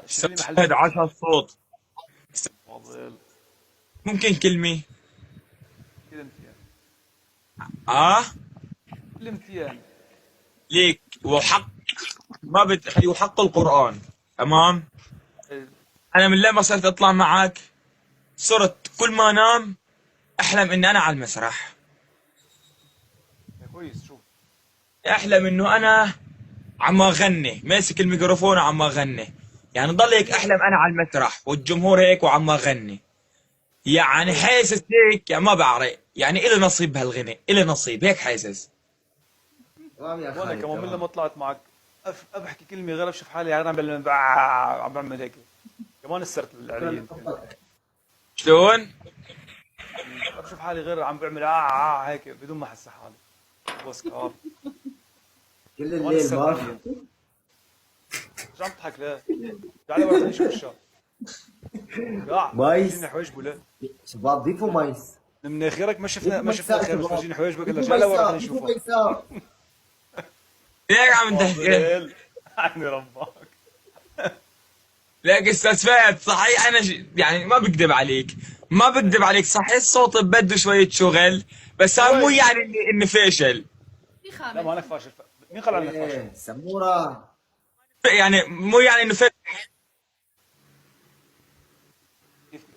شيل لي محل هذا بنت. عشان الصوت. فاضل. ممكن كلمة. كلمتين. اه كلمتين. ليك وحق، ما وحق القرآن. تمام. حلو. انا من لما صرت اطلع معك صرت كل ما انام احلم اني انا على المسرح. كويس. شوف. احلم انه انا عم اغني ماسك الميكروفون وعم اغني. يعني ضل هيك احلم انا على المسرح والجمهور هيك وعم اغني. يعني حلو. حاسس هيك، يعني ما بعرف، يعني إلي نصيب بهالغنى، إلي نصيب هيك حاسس. تمام يا وانا خالد كمان من تمام. لما طلعت معك ابحكي كلمه غير اشوف حالي يعني عم بعمل هيك. كمان السرت شكرا العليا يمكن. لحبك. شلون؟ بشوف حالي غير عم بعمل هيك بدون ما احس حالي. بس كار. كل كمان الليل السرت ما عليا. ايش عم تضحك ليه؟ تعال ورا خليني اشوف وشك. لا فرجيني مايس. حواجبه ليه؟ شباب ضيفوا مايس. من مناخيرك ضيفوا ما شفنا ميساء خير بس شباب. فرجيني حواجبك الا ضيفوا تعال ورا ميساء خليني ضيفوا اشوفك. ميساء. ليك عم تحكي؟ فاضل. عيني ربك. ليك استاذ فهد صحيح انا يعني ما بكذب عليك، ما بكذب عليك، صحيح الصوت بده شوية شغل، بس هذا مو شوي. يعني اني فاشل. في لا ما خامس. انا فاشل. مين قال عنك فاشل؟ ايه سمورة. يعني مو يعني انه فاشل،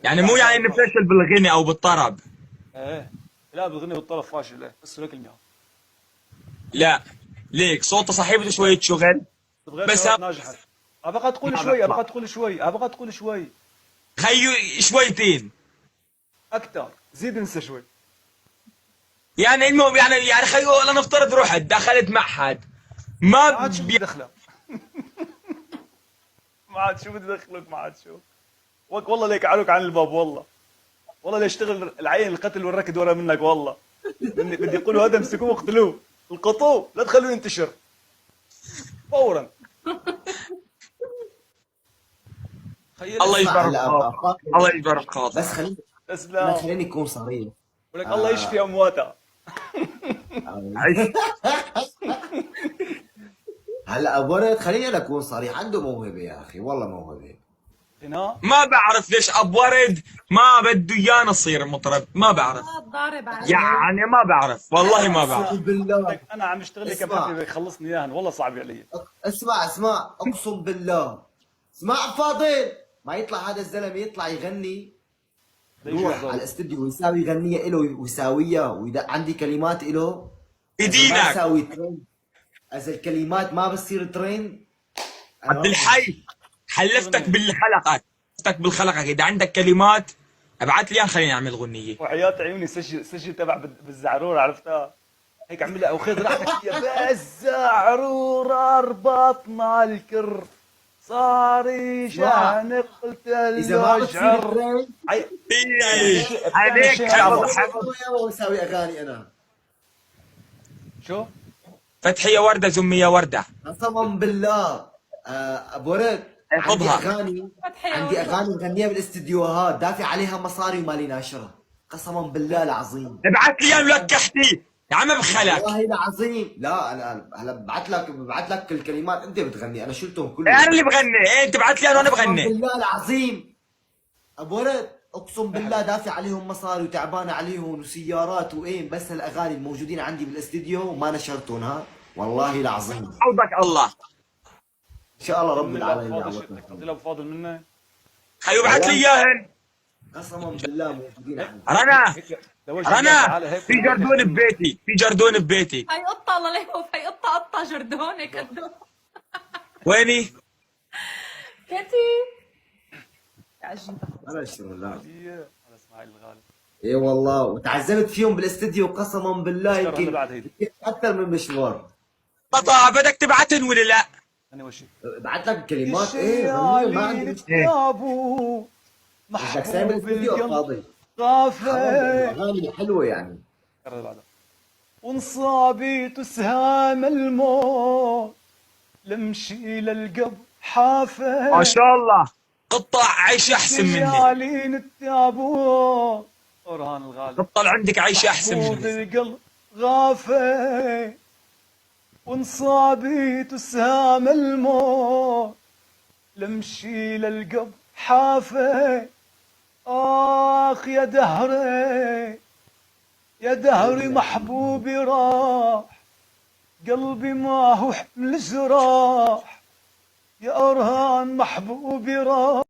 يعني لا مو يعني فاشل اني فاشل. فاشل بالغنى او بالطرب. ايه. لا بالغنى والطرب فاشل ايه بس هيك المياه. لا، ليك صوته صحيح بده شوية شغل، طب غير بس هذا شغلات ناجحة. ابغى تقول ما شوي بطلع. ابغى تقول شوي ابغى تقول شوي. خيو شويتين. اكثر زيد انسى شوي. يعني المهم يعني خيو لنفترض رحت دخلت معهد، ما ما عاد شو بدي دخله. ما عاد شو بدي دخلك ما عاد شو. والله ليك علوك عن الباب والله. والله ليشتغل العين القتل والركض ورا منك والله. بدي يقولوا هذا امسكوه واقتلوه. القطوه لا تخلوه ينتشر. فورا. خيل الله اسمع يجبر هلا بخاطر، الله يجبر بخاطر. بس خليني، انا اسلام. خليني اكون صريح. ولك الله يشفي آه. امواتها. عيش. هلا ابو ولد خليني انا اكون صريح، عنده موهبه يا اخي والله موهبه. غناء. ما بعرف ليش ابو ورد ما بده ايانا نصير مطرب، ما بعرف. ضارب عليه. يعني ما بعرف والله ما بعرف. اقسم بالله. لك انا عم اشتغل لك كم اسمع حفله بدك تخلصني اياها والله صعب علي. اسمع اقسم بالله. اسمع فاضل، ما يطلع هذا الزلمه يطلع يغني، بده يجي يروح على يحضر. الاستديو ويساوي غنية له ويساويها عندي كلمات له. اذا ما بدينك يساوي ترند، اذا الكلمات ما بتصير ترند انا عبد بفضح. الحي، حلفتك بالحلقة، حلفتك بالخلقة اذا عندك كلمات ابعث لي خليني اعمل غنية. وحياة عيوني سجل تبع بالزعرور عرفتها. هيك عملها او خذ راحتك يا بالزعرور ربطنا الكر صار اسمع، يجعني قلت اذا ما له بتصير اشعر. ترند إيه، بتعمل عليك شيء حفظ غلط. حفظ. واساوي اغاني انا. شو؟ فتحية وردة زمية وردة، قسما بالله. ابو رد، عندي حفظها. اغاني، فتحي يا عندي ولد. اغاني مغنيها بالاستديوهات دافع عليها مصاري ومالي ناشرها. قسما بالله العظيم. ابعث لي اياه ولكحتي يا عم بخلك. والله العظيم. لا انا هلا ببعث لك الكلمات، انت بتغني، انا شلتهم انا كلهم. اللي بغني، إيه انت ابعث لي انا وانا قسما بغني. بالله العظيم. ابو رد اقسم بالله دافع عليهم مصاري وتعبان عليهم وسيارات وايه، بس الاغاني الموجودين عندي بالاستديو وما نشرتهم ها. والله العظيم. عوضك الله. ان شاء الله رب من لا العالمين فاضل يعوضنا. بدك تعطي له فاضل منه. خيو ابعث لي والله اياهن. قسما بالله موجودين هيك عندي. رنا، هيك لوجه الله رنا تعالى هيك في جردون ببيتي، في جردون ببيتي. هاي قطة الله لا يخوف، هاي قطة جردون هيك قدو. ويني؟ كتي. عجيبة. انا اشتري لا. هذا اسماعيل الغالي. اي والله، وتعذبت فيهم بالاستديو قسما بالله. اشتغل هلا يمكن بعد هيدي. اكثر من مشوار. قطع بدك تبعتن ولا لا؟ انا وشي. بعت لك كلمات ايه غنية ما عندي مشكله. إيه. كتابه بدك تعمل محبوب استديو القلب فاضي. غافل. اغاني حلوه يعني. كرر بعدها. وانصابي تسهام الموت لمشي للقبر حافل. ما شاء الله، قطع عيش احسن مني، شيالين التابوت قران الغالي. قطع عندك عيش احسن محبوب مني. القلب غافل. وانصابي تسهام الموت لمشي للقبر حافي. آخ يا دهري يا دهري محبوبي راح، قلبي ما هو حمل جراح، يا أرهان محبوبي راح.